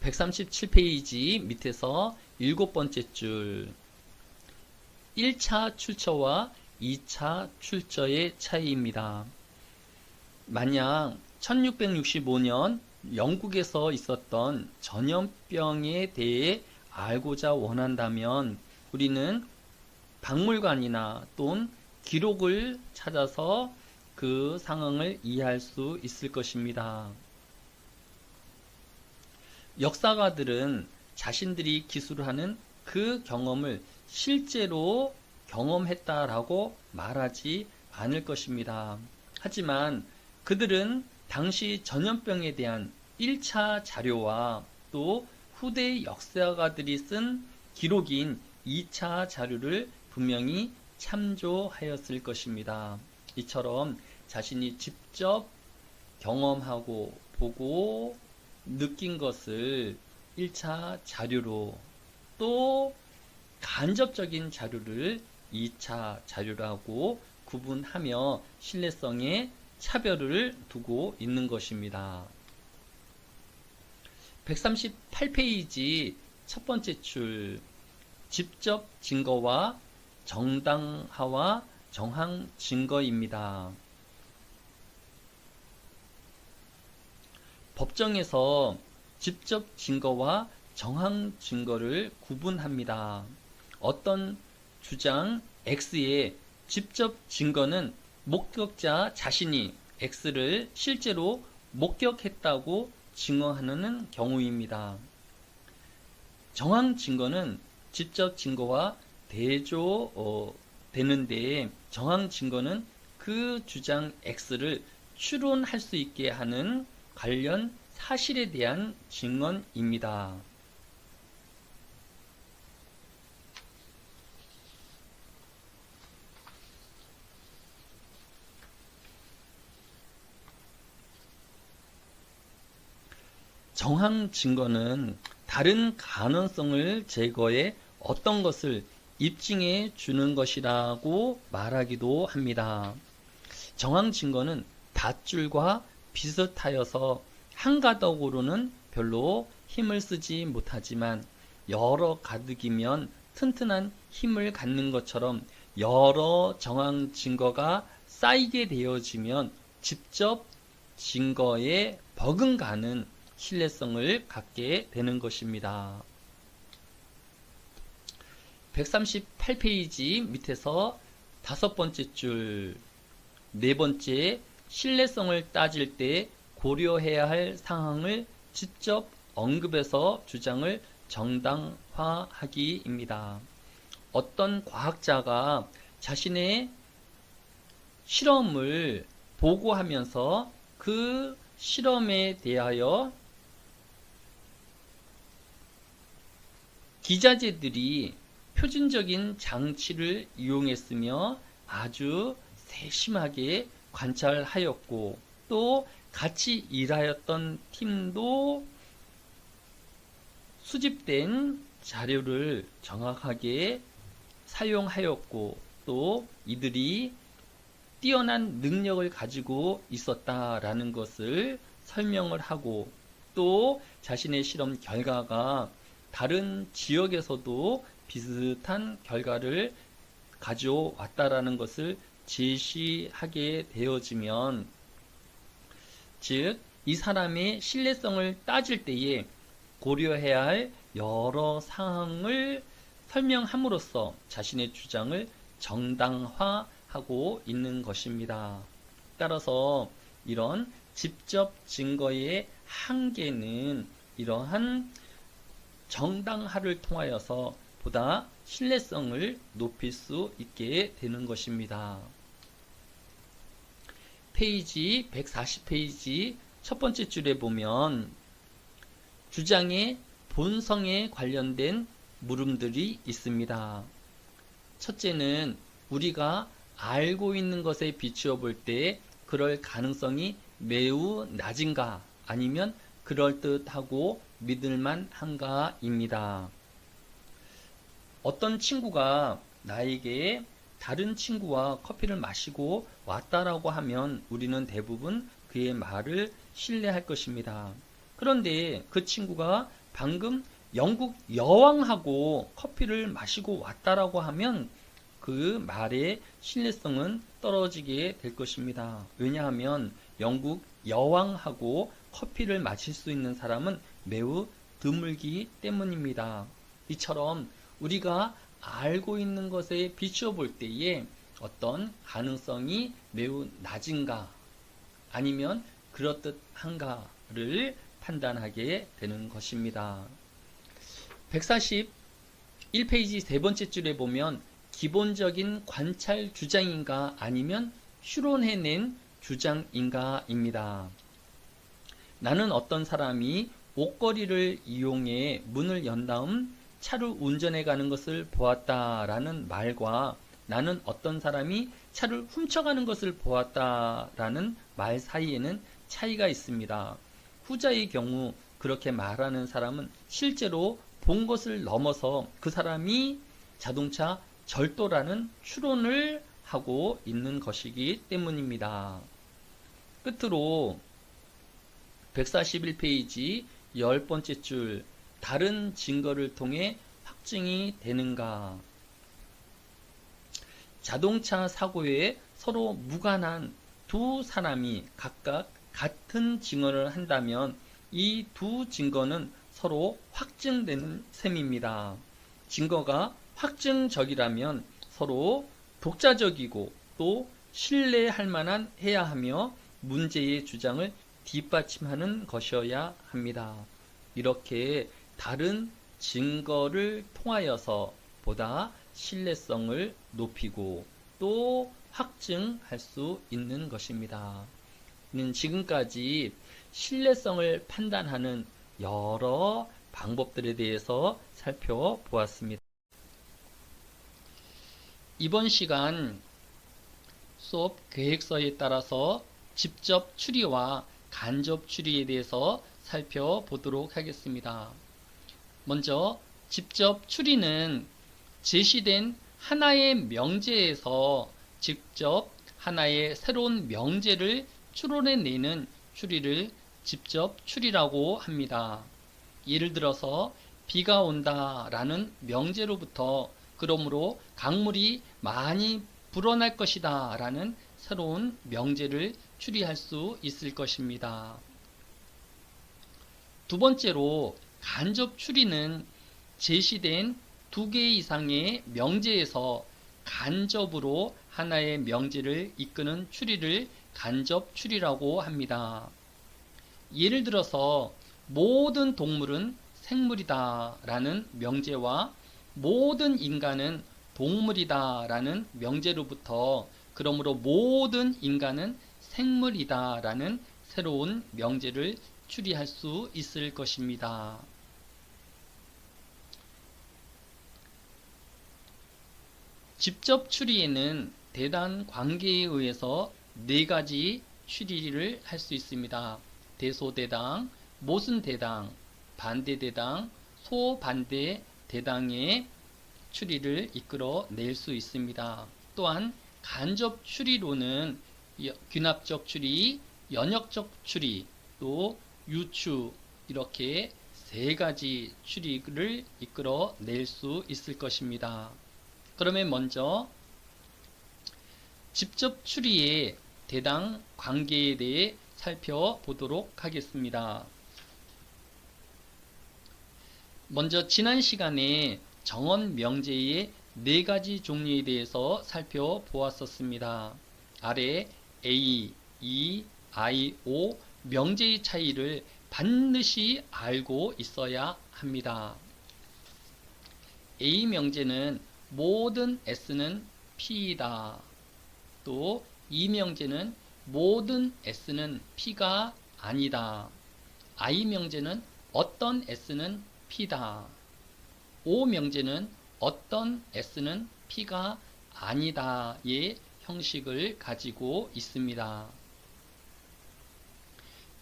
137페이지 밑에서 7번째 줄 1차 출처와 2차 출처의 차이입니다. 만약 1665년 영국에서 있었던 전염병에 대해 알고자 원한다면 우리는 박물관이나 또는 기록을 찾아서 그 상황을 이해할 수 있을 것입니다. 역사가들은 자신들이 기술하는 그 경험을 실제로 경험했다라고 말하지 않을 것입니다. 하지만 그들은 당시 전염병에 대한 1차 자료와 또 후대 역사가들이 쓴 기록인 2차 자료를 분명히 참조하였을 것입니다. 이처럼 자신이 직접 경험하고 보고 느낀 것을 1차 자료로 또 간접적인 자료를 2차 자료라고 구분하며 신뢰성에 차별을 두고 있는 것입니다. 138페이지 첫 번째 줄 직접 증거와 정당화와 정황 증거입니다. 법정에서 직접 증거와 정황 증거를 구분합니다. 어떤 주장 X의 직접 증거는 목격자 자신이 X를 실제로 목격했다고 증언하는 경우입니다. 정황 증거는 직접 증거와 대조되는데 정황 증거는 그 주장 X를 추론할 수 있게 하는 관련 사실에 대한 증언입니다. 정황 증거는 다른 가능성을 제거해 어떤 것을 입증해 주는 것이라고 말하기도 합니다. 정황 증거는 닷줄과 비슷하여서 한 가닥으로는 별로 힘을 쓰지 못하지만 여러 가득이면 튼튼한 힘을 갖는 것처럼 여러 정황 증거가 쌓이게 되어지면 직접 증거에 버금가는 신뢰성을 갖게 되는 것입니다. 138페이지 밑에서 5번째 줄, 4번째 신뢰성을 따질 때 고려해야 할 상황을 직접 언급해서 주장을 정당화하기입니다. 어떤 과학자가 자신의 실험을 보고하면서 그 실험에 대하여 기자재들이 표준적인 장치를 이용했으며 아주 세심하게 관찰하였고 또 같이 일하였던 팀도 수집된 자료를 정확하게 사용하였고 또 이들이 뛰어난 능력을 가지고 있었다라는 것을 설명을 하고 또 자신의 실험 결과가 다른 지역에서도 비슷한 결과를 가져왔다라는 것을 제시하게 되어지면 즉 이 사람의 신뢰성을 따질 때에 고려해야 할 여러 사항을 설명함으로써 자신의 주장을 정당화하고 있는 것입니다. 따라서 이런 직접 증거의 한계는 이러한 정당화를 통하여서 보다 신뢰성을 높일 수 있게 되는 것입니다. 페이지 140페이지 첫 번째 줄에 보면 주장의 본성에 관련된 물음들이 있습니다. 첫째는 우리가 알고 있는 것에 비추어 볼 때 그럴 가능성이 매우 낮은가 아니면 그럴듯하고 믿을만한가입니다. 어떤 친구가 나에게 다른 친구와 커피를 마시고 왔다라고 하면 우리는 대부분 그의 말을 신뢰할 것입니다. 그런데 그 친구가 방금 영국 여왕하고 커피를 마시고 왔다라고 하면 그 말의 신뢰성은 떨어지게 될 것입니다. 왜냐하면 영국 여왕하고 커피를 마실 수 있는 사람은 매우 드물기 때문입니다. 이처럼 우리가 알고 있는 것에 비추어 볼 때에 어떤 가능성이 매우 낮은가 아니면 그렇듯한가를 판단하게 되는 것입니다. 141페이지 세 번째 줄에 보면 기본적인 관찰 주장인가 아니면 추론해낸 주장인가 입니다. 나는 어떤 사람이 옷걸이를 이용해 문을 연 다음 차를 운전해 가는 것을 보았다라는 말과 나는 어떤 사람이 차를 훔쳐가는 것을 보았다라는 말 사이에는 차이가 있습니다. 후자의 경우 그렇게 말하는 사람은 실제로 본 것을 넘어서 그 사람이 자동차 절도라는 추론을 하고 있는 것이기 때문입니다. 끝으로 141페이지 10번째 줄 다른 증거를 통해 확증이 되는가. 자동차 사고에 서로 무관한 두 사람이 각각 같은 증언을 한다면 이 두 증거는 서로 확증되는 셈입니다. 증거가 확증적이라면 서로 독자적이고 또 신뢰할 만한 해야 하며 문제의 주장을 뒷받침하는 것이어야 합니다. 이렇게 다른 증거를 통하여서 보다 신뢰성을 높이고 또 확증할 수 있는 것입니다. 지금까지 신뢰성을 판단하는 여러 방법들에 대해서 살펴보았습니다. 이번 시간 수업 계획서에 따라서 직접 추리와 간접 추리에 대해서 살펴보도록 하겠습니다. 먼저 직접 추리는 제시된 하나의 명제에서 직접 하나의 새로운 명제를 추론해내는 추리를 직접 추리라고 합니다. 예를 들어서 비가 온다 라는 명제로부터 그러므로 강물이 많이 불어날 것이다 라는 새로운 명제를 추리할 수 있을 것입니다. 두 번째로 간접 추리는 제시된 두 개 이상의 명제에서 간접으로 하나의 명제를 이끄는 추리를 간접 추리라고 합니다. 예를 들어서 모든 동물은 생물이다 라는 명제와 모든 인간은 동물이다 라는 명제로부터 그러므로 모든 인간은 생물이다 라는 새로운 명제를 추리할 수 있을 것입니다. 직접 추리에는 대단 관계에 의해서 네 가지 추리를 할 수 있습니다. 대소대당, 모순대당, 반대대당, 소반대대당의 추리를 이끌어낼 수 있습니다. 또한 간접 추리로는 귀납적 추리, 연역적 추리, 또 유추 이렇게 세 가지 추리를 이끌어낼 수 있을 것입니다. 그러면 먼저 직접 추리의 대당 관계에 대해 살펴보도록 하겠습니다. 먼저 지난 시간에 정언 명제의 네 가지 종류에 대해서 살펴보았었습니다. 아래 A, E, I, O 명제의 차이를 반드시 알고 있어야 합니다. A 명제는 모든 S는 P이다. 또 E 명제는 모든 S는 P가 아니다. I 명제는 어떤 S는 P다. O 명제는 어떤 S는 P가 아니다의 형식을 가지고 있습니다.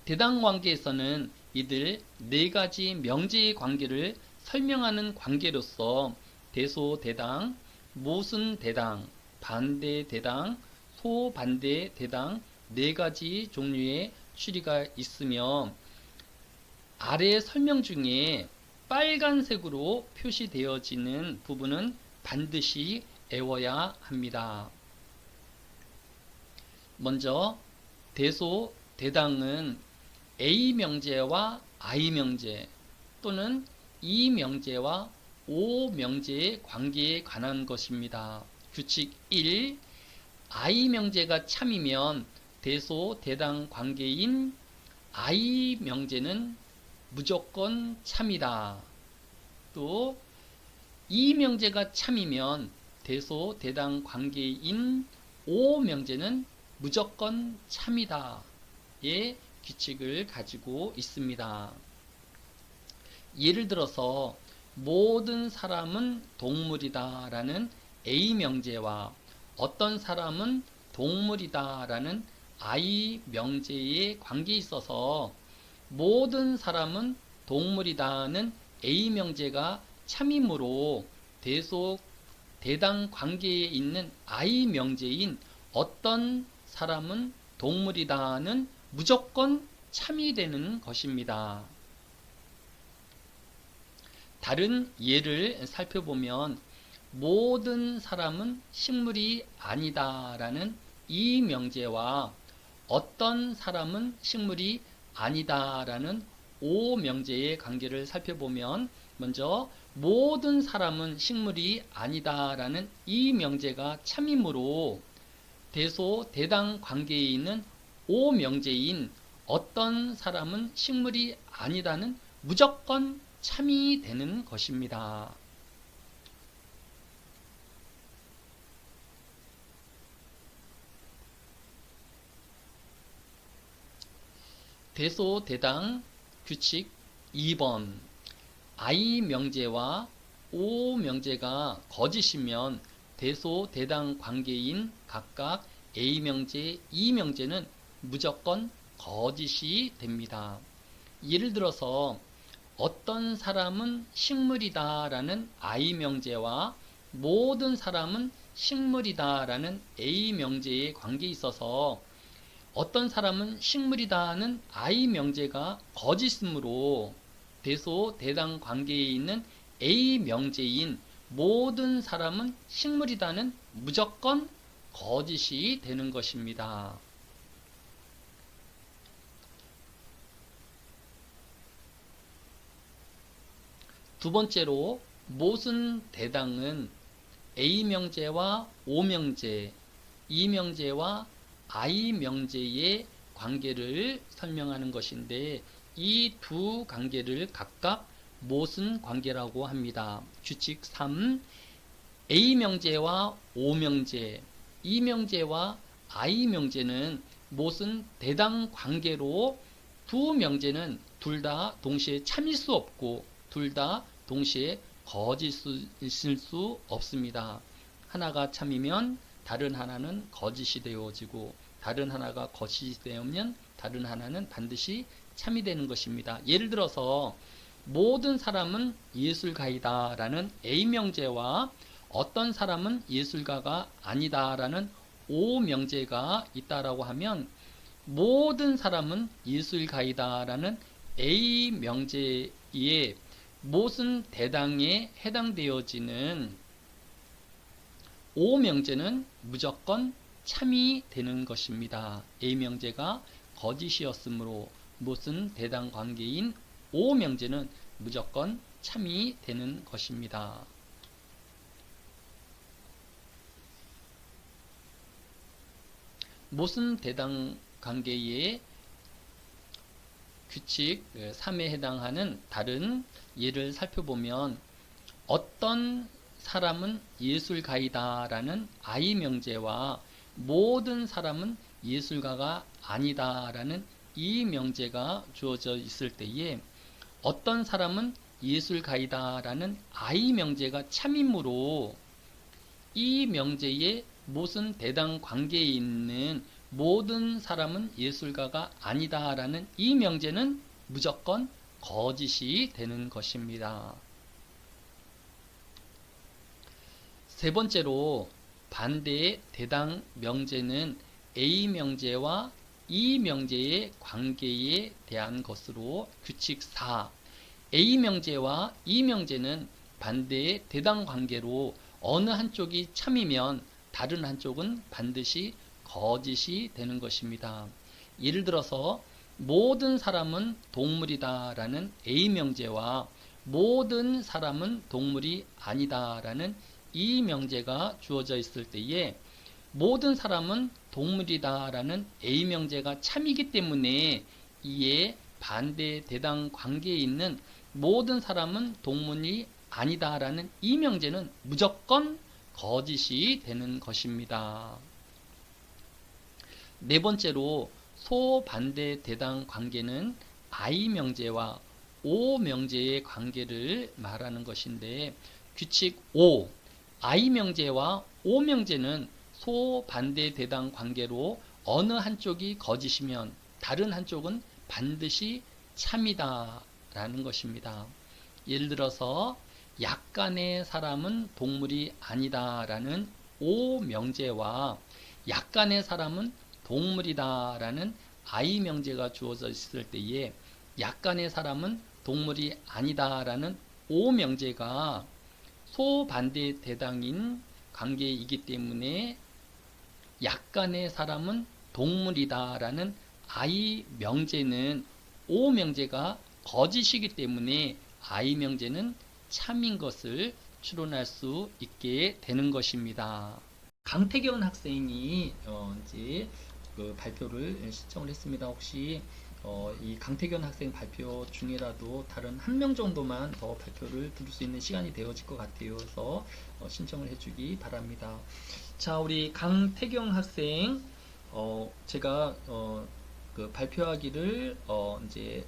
대당 관계에서는 이들 네 가지 명제의 관계를 설명하는 관계로서 대소대당, 모순대당, 반대대당, 소반대대당 네 가지 종류의 추리가 있으며 아래 설명 중에 빨간색으로 표시되어지는 부분은 반드시 외워야 합니다. 먼저 대소, 대당은 A 명제와 I 명제 또는 E 명제와 O 명제의 관계에 관한 것입니다. 규칙 1. I 명제가 참이면 대소, 대당 관계인 I 명제는 무조건 참이다. 또 E 명제가 참이면 대소, 대당 관계인 O 명제는 무조건 참이다. 의 규칙을 가지고 있습니다. 예를 들어서 모든 사람은 동물이다 라는 A 명제와 어떤 사람은 동물이다 라는 I 명제의 관계에 있어서 모든 사람은 동물이다는 A 명제가 참이므로 대속 대당 관계에 있는 I 명제인 어떤 사람은 동물이다는 무조건 참이 되는 것입니다. 다른 예를 살펴보면 모든 사람은 식물이 아니다 라는 이 명제와 어떤 사람은 식물이 아니다 라는 오 명제의 관계를 살펴보면 먼저 모든 사람은 식물이 아니다 라는 이 명제가 참이므로 대소 대당 관계에 있는 오 명제인 어떤 사람은 식물이 아니다는 무조건 참이 되는 것입니다. 대소 대당 규칙 2번 I 명제와 O 명제가 거짓이면 대소 대당 관계인 각각 A 명제, E 명제는 무조건 거짓이 됩니다. 예를 들어서 어떤 사람은 식물이다 라는 I 명제와 모든 사람은 식물이다 라는 A 명제의 관계에 있어서 어떤 사람은 식물이다는 I 명제가 거짓이므로 대소 대당 관계에 있는 A 명제인 모든 사람은 식물이다는 무조건 거짓이 되는 것입니다. 두 번째로 모순 대당은 A 명제와 O 명제, E 명제와 I 명제의 관계를 설명하는 것인데 이 두 관계를 각각 모순 관계라고 합니다. 규칙 3. A 명제와 O 명제, E 명제와 I 명제는 모순 대당 관계로 두 명제는 둘 다 동시에 참일 수 없고 둘 다 동시에 거짓일 수 없습니다. 하나가 참이면 다른 하나는 거짓이 되어지고 다른 하나가 거짓이 되면 다른 하나는 반드시 참이 되는 것입니다. 예를 들어서 모든 사람은 예술가이다 라는 A 명제와 어떤 사람은 예술가가 아니다 라는 O 명제가 있다라고 하면 모든 사람은 예술가이다 라는 A 명제의 모순 대당에 해당되어지는 O 명제는 무조건 참이 되는 것입니다. A 명제가 거짓이었으므로 모순 대당 관계인 O 명제는 무조건 참이 되는 것입니다. 모순 대당 관계의 규칙 3에 해당하는 다른 예를 살펴보면 어떤 사람은 예술가이다 라는 I 명제와 모든 사람은 예술가가 아니다 라는 이 명제가 주어져 있을 때에 어떤 사람은 예술가이다 라는 I 명제가 참이므로 이 명제의 모순 대당 관계에 있는 모든 사람은 예술가가 아니다 라는 이 명제는 무조건 거짓이 되는 것입니다. 세 번째로 반대의 대당 명제는 A 명제와 E 명제의 관계에 대한 것으로 규칙 4. A 명제와 E 명제는 반대의 대당 관계로 어느 한쪽이 참이면 다른 한쪽은 반드시 거짓이 되는 것입니다. 예를 들어서 모든 사람은 동물이다 라는 A 명제와 모든 사람은 동물이 아니다 라는 E 명제가 주어져 있을 때에 모든 사람은 동물이다 라는 A 명제가 참이기 때문에 이에 반대 대당 관계에 있는 모든 사람은 동물이 아니다 라는 이 명제는 무조건 거짓이 되는 것입니다. 네 번째로 소반대 대당 관계는 I 명제와 O 명제의 관계를 말하는 것인데 규칙 5. I 명제와 O 명제는 소반대 대당 관계로 어느 한쪽이 거짓이면 다른 한쪽은 반드시 참이다 라는 것입니다. 예를 들어서 약간의 사람은 동물이 아니다 라는 O 명제와 약간의 사람은 동물이다 라는 I 명제가 주어져 있을 때에 약간의 사람은 동물이 아니다 라는 O 명제가 소반대 대당인 관계이기 때문에 약간의 사람은 동물이다 라는 I 명제는 O 명제가 거짓이기 때문에 I 명제는 참인 것을 추론할 수 있게 되는 것입니다. 강태경 학생이 이제 그 발표를 신청을 했습니다. 혹시 이 강태경 학생 발표 중이라도 다른 한 명 정도만 더 발표를 들을 수 있는 시간이 되어질 것 같아요. 그래서 신청을 해주기 바랍니다. 자, 우리 강태경 학생, 제가 그 발표하기를 이제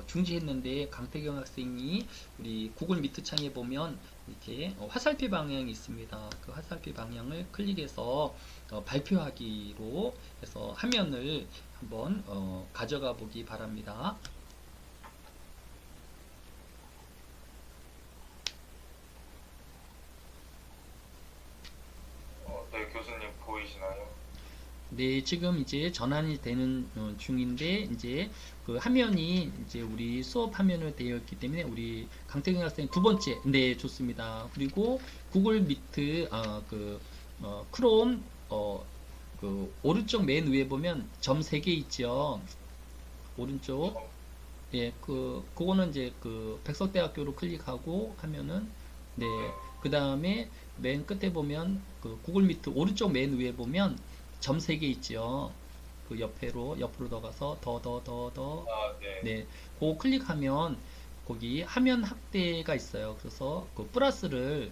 중지했는데 강태경 학생이 우리 구글 미트 창에 보면 이렇게 화살표 방향이 있습니다. 그 화살표 방향을 클릭해서 발표하기로 해서 화면을 한번 가져가 보기 바랍니다. 네, 교수님 보이시나요? 네, 지금 이제 전환이 되는 중인데 이제 그 화면이 이제 우리 수업 화면으로 되어 있기 때문에 우리 강태경 학생 두 번째, 네, 좋습니다. 그리고 구글 미트 크롬 그 오른쪽 맨 위에 보면 점 3개 있죠. 오른쪽. 예, 그거는 이제 그 백석대학교로 클릭하고 하면은, 네, 네, 그 다음에 맨 끝에 보면 그 구글 미트 오른쪽 맨 위에 보면 점 3개 있죠. 그 옆으로 더 가서 더, 네, 네, 그거 클릭하면 거기 화면 확대가 있어요. 그래서 그 플러스를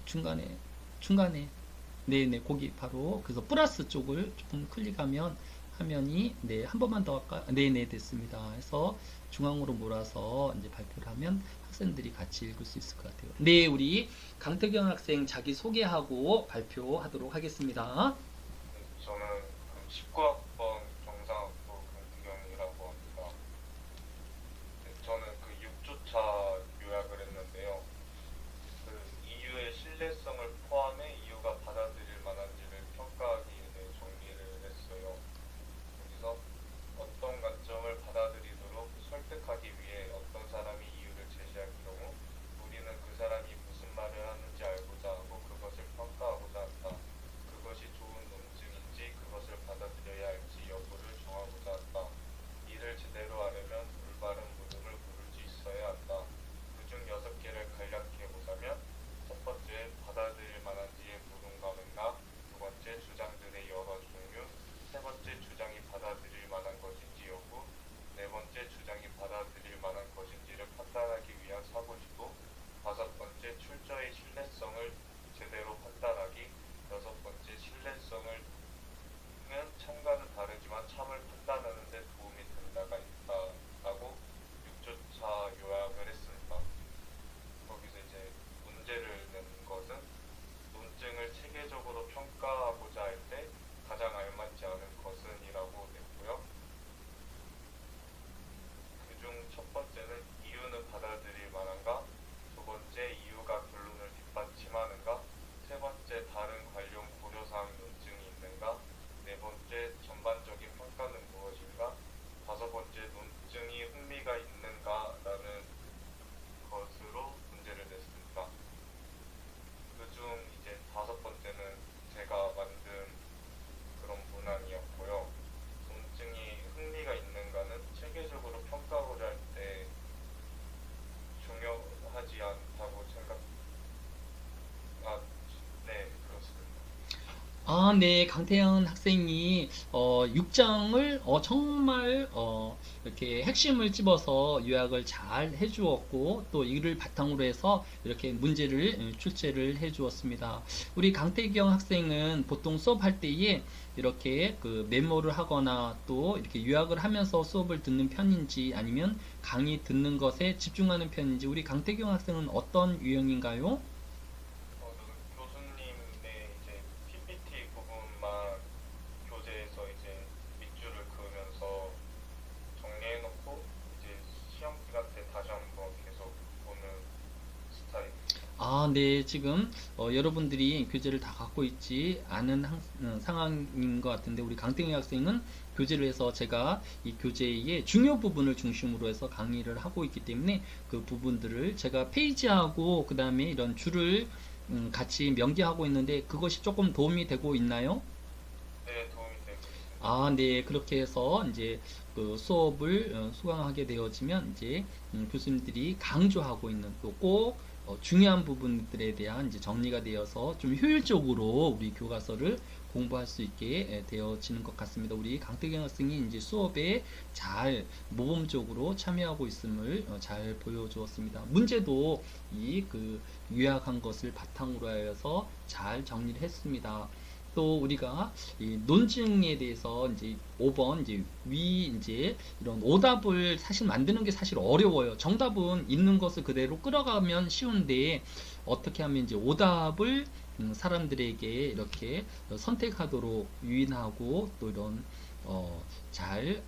중간에, 네네, 거기 바로, 그래서 플러스 쪽을 조금 클릭하면 화면이, 네, 한 번만 더 할까? 네네, 됐습니다. 해서 중앙으로 몰아서 이제 발표를 하면 학생들이 같이 읽을 수 있을 것 같아요. 네, 우리 강태경 학생 자기 소개하고 발표하도록 하겠습니다. 저는 19학번 경상학부 강태경이라고 합니다. 네, 저는 그 6주차 요약을 했는데요. 그 이유의 신뢰성을 포함해 이유가 받아들일 만한지를 평가하기 위해 정리를 했어요. 여기서 어떤 관점을 받아들이도록 설득하기 위해 어떤 사람이 이유를 제시할 경우 우리는 그 사람이 무슨 말을 하는지 알고자 하고 그것을 평가하고자 한다. 그것이 좋은 논증인지 그것을 받아들여야 할 아, 네, 강태현 학생이 6장을 정말 이렇게 핵심을 집어서 요약을 잘 해주었고 또 이를 바탕으로 해서 이렇게 문제를 출제를 해주었습니다. 우리 강태경 학생은 보통 수업할 때에 이렇게 그 메모를 하거나 또 이렇게 요약을 하면서 수업을 듣는 편인지 아니면 강의 듣는 것에 집중하는 편인지 우리 강태경 학생은 어떤 유형인가요? 교수님의 이제 PPT 부분만 교재에서 이제 밑줄을 그으면서 정리해놓고 이제 시험 기간 때 다시 한번 계속 보는 스타일입니다. 아, 네, 지금 여러분들이 교재를 다 갖고 있지 않은 상황인 것 같은데 우리 강땡이 학생은 교재를 해서 제가 이 교재의 중요 부분을 중심으로 해서 강의를 하고 있기 때문에 그 부분들을 제가 페이지하고 그 다음에 이런 줄을 같이 명기하고 있는데 그것이 조금 도움이 되고 있나요? 네, 도움이 되고 있습니다. 아, 네, 그렇게 해서 이제 그 수업을 수강하게 되어지면 이제 교수님들이 강조하고 있는 또 꼭 중요한 부분들에 대한 이제 정리가 되어서 좀 효율적으로 우리 교과서를 공부할 수 있게 되어지는 것 같습니다. 우리 강태경 학생이 이제 수업에 잘 모범적으로 참여하고 있음을 잘 보여주었습니다. 문제도 이 그 요약한 것을 바탕으로 하여서 잘 정리를 했습니다. 또 우리가 이 논증에 대해서 이제 5번 이제 이제 이런 오답을 사실 만드는 게 사실 어려워요. 정답은 있는 것을 그대로 끌어가면 쉬운데 어떻게 하면 이제 오답을 사람들에게 이렇게 선택하도록 유인하고 또 이런 잘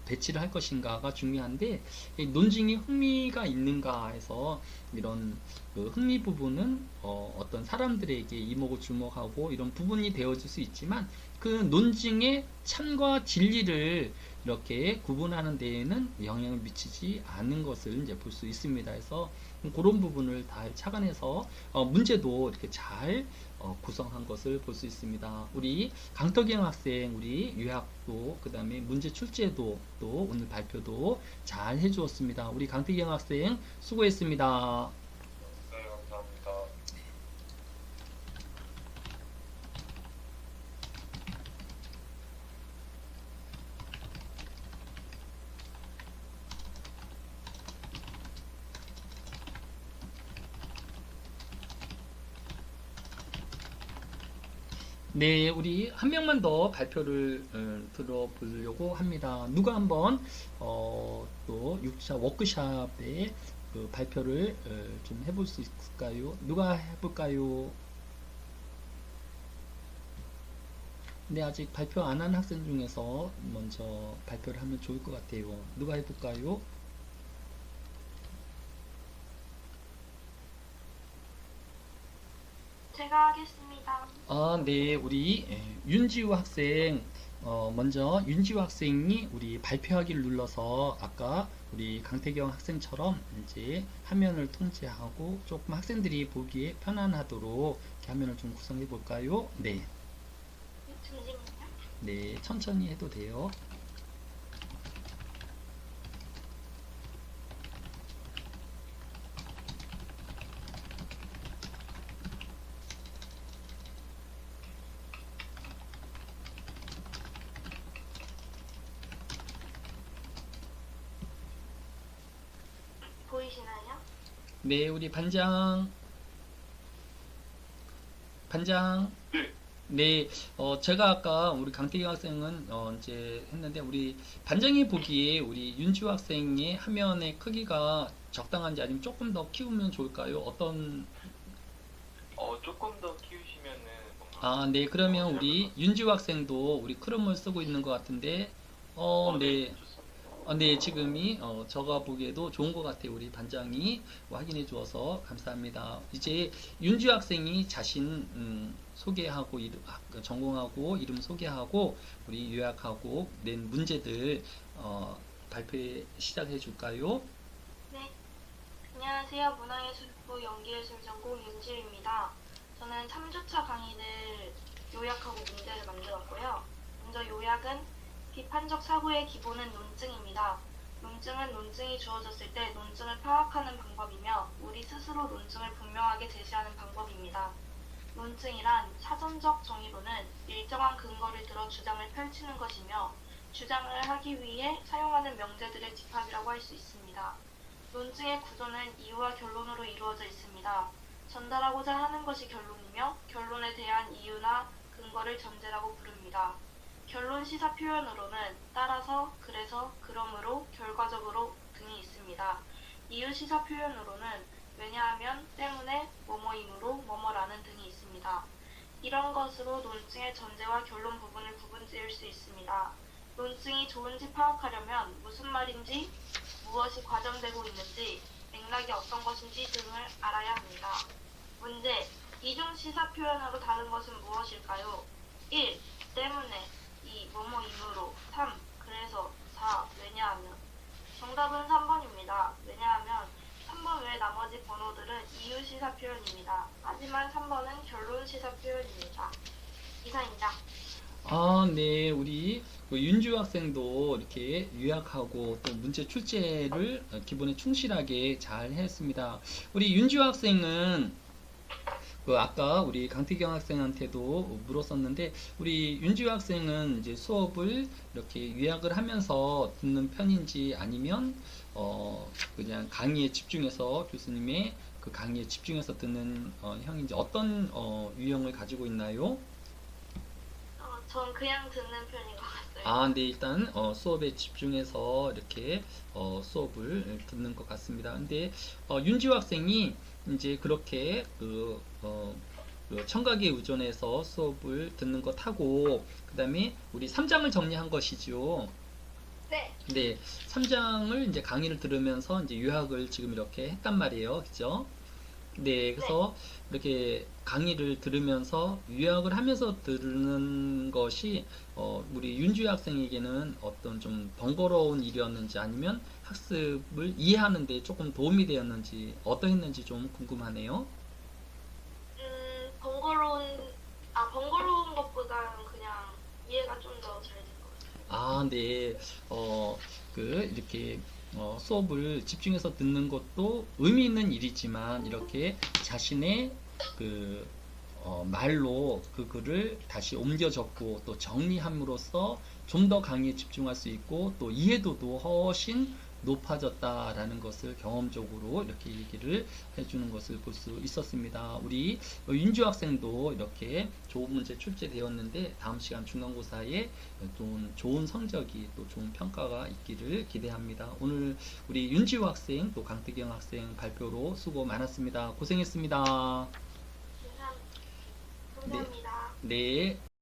배치를 할 것인가가 중요한데 이 논증이 흥미가 있는가 해서 이런 그 흥미 부분은 어떤 사람들에게 이목을 주목하고 이런 부분이 되어질 수 있지만 그 논증의 참과 진리를 이렇게 구분하는 데에는 영향을 미치지 않는 것을 이제 볼 수 있습니다. 그래서 그런 부분을 다 착안해서 문제도 이렇게 잘 구성한 것을 볼 수 있습니다. 우리 강덕영 학생 우리 요약도 그 다음에 문제 출제도 또 오늘 발표도 잘 해주었습니다. 우리 강덕영 학생 수고했습니다. 네, 감사합니다. 네, 우리 한 명만 더 발표를 들어보려고 합니다. 누가 한번 또 6차 워크샵에 그 발표를 좀 해볼 수 있을까요? 누가 해볼까요? 근데 아직 발표 안 한 학생 중에서 먼저 발표를 하면 좋을 것 같아요. 누가 해볼까요? 제가 하겠습니다. 아, 네, 우리 윤지우 학생, 먼저 윤지우 학생이 우리 발표하기를 눌러서 아까 우리 강태경 학생처럼 이제 화면을 통제하고 조금 학생들이 보기에 편안하도록 이렇게 화면을 좀 구성해 볼까요? 네, 잠시만요. 네, 천천히 해도 돼요. 보이시나요? 네, 우리 반장. 네. 네, 제가 아까 우리 강태경 학생은 이제 했는데 우리 반장이 보기에 우리 윤지호 학생의 화면의 크기가 적당한지 아니면 조금 더 키우면 좋을까요? 어떤 조금 더 키우시면은 아, 네, 그러면 우리 윤지호 학생도 우리 크롬을 쓰고 있는 것 같은데 네. 좋습니다. 네, 지금이 제가 보기에도 좋은 것 같아요. 우리 반장이 확인해 주어서 감사합니다. 이제 윤주 학생이 자신 소개하고 전공하고 이름 소개하고 우리 요약하고 낸 문제들 발표해 시작해 줄까요? 네. 안녕하세요. 문화예술부 연기예술 전공 윤지우입니다. 저는 3주차 강의를 요약하고 문제를 만들었고요. 먼저 요약은 비판적 사고의 기본은 논증입니다. 논증은 논증이 주어졌을 때 논증을 파악하는 방법이며 우리 스스로 논증을 분명하게 제시하는 방법입니다. 논증이란 사전적 정의로는 일정한 근거를 들어 주장을 펼치는 것이며 주장을 하기 위해 사용하는 명제들의 집합이라고 할 수 있습니다. 논증의 구조는 이유와 결론으로 이루어져 있습니다. 전달하고자 하는 것이 결론이며 결론에 대한 이유나 근거를 전제라고 부릅니다. 결론 시사 표현으로는 따라서, 그래서, 그러므로, 결과적으로 등이 있습니다. 이유 시사 표현으로는 왜냐하면, 때문에, 뭐뭐이므로, 뭐뭐라는 등이 있습니다. 이런 것으로 논증의 전제와 결론 부분을 구분지을 수 있습니다. 논증이 좋은지 파악하려면 무슨 말인지, 무엇이 과정되고 있는지, 맥락이 어떤 것인지 등을 알아야 합니다. 문제, 이중 시사 표현으로 다른 것은 무엇일까요? 1. 때문에 2. 뭐뭐이므로 3. 그래서 4. 왜냐하면 정답은 3번입니다. 왜냐하면 3번 외 나머지 번호들은 이유 시사 표현입니다. 하지만 3번은 결론 시사 표현입니다. 이상입니다. 네, 우리 윤주 학생도 이렇게 요약하고 또 문제 출제를 기본에 충실하게 잘 했습니다. 우리 윤주 학생은 아까 우리 강태경 학생한테도 물었었는데, 우리 윤주 학생은 이제 수업을 이렇게 요약을 하면서 듣는 편인지 아니면 그냥 강의에 집중해서 교수님의 그 강의에 집중해서 듣는 형인지 어떤 유형을 가지고 있나요? 전 그냥 듣는 편인 것 같아요. 네, 일단 수업에 집중해서 이렇게 수업을 듣는 것 같습니다. 근데 윤지호 학생이 이제 그렇게 그 청각에 의존해서 수업을 듣는 것하고, 그 다음에 우리 3장을 정리한 것이죠. 네. 네, 3장을 이제 강의를 들으면서 이제 요약을 지금 이렇게 했단 말이에요. 그죠? 네, 그래서 이렇게 강의를 들으면서 요약을 하면서 들는 것이 우리 윤주희 학생에게는 어떤 좀 번거로운 일이었는지 아니면 학습을 이해하는 데 조금 도움이 되었는지 어떠했는지 좀 궁금하네요. 번거로운 것보다는 그냥 이해가 좀 더 잘 된 것 같아요. 네. 이렇게 수업을 집중해서 듣는 것도 의미 있는 일이지만, 이렇게 자신의 말로 그 글을 다시 옮겨 적고 또 정리함으로써 좀 더 강의에 집중할 수 있고 또 이해도도 훨씬 높아졌다라는 것을 경험적으로 이렇게 얘기를 해주는 것을 볼 수 있었습니다. 우리 윤주 학생도 이렇게 좋은 문제 출제되었는데 다음 시간 중간고사에 또 좋은 성적이 또 좋은 평가가 있기를 기대합니다. 오늘 우리 윤지호 학생 또 강태경 학생 발표로 수고 많았습니다. 고생했습니다. 감사합니다. 네.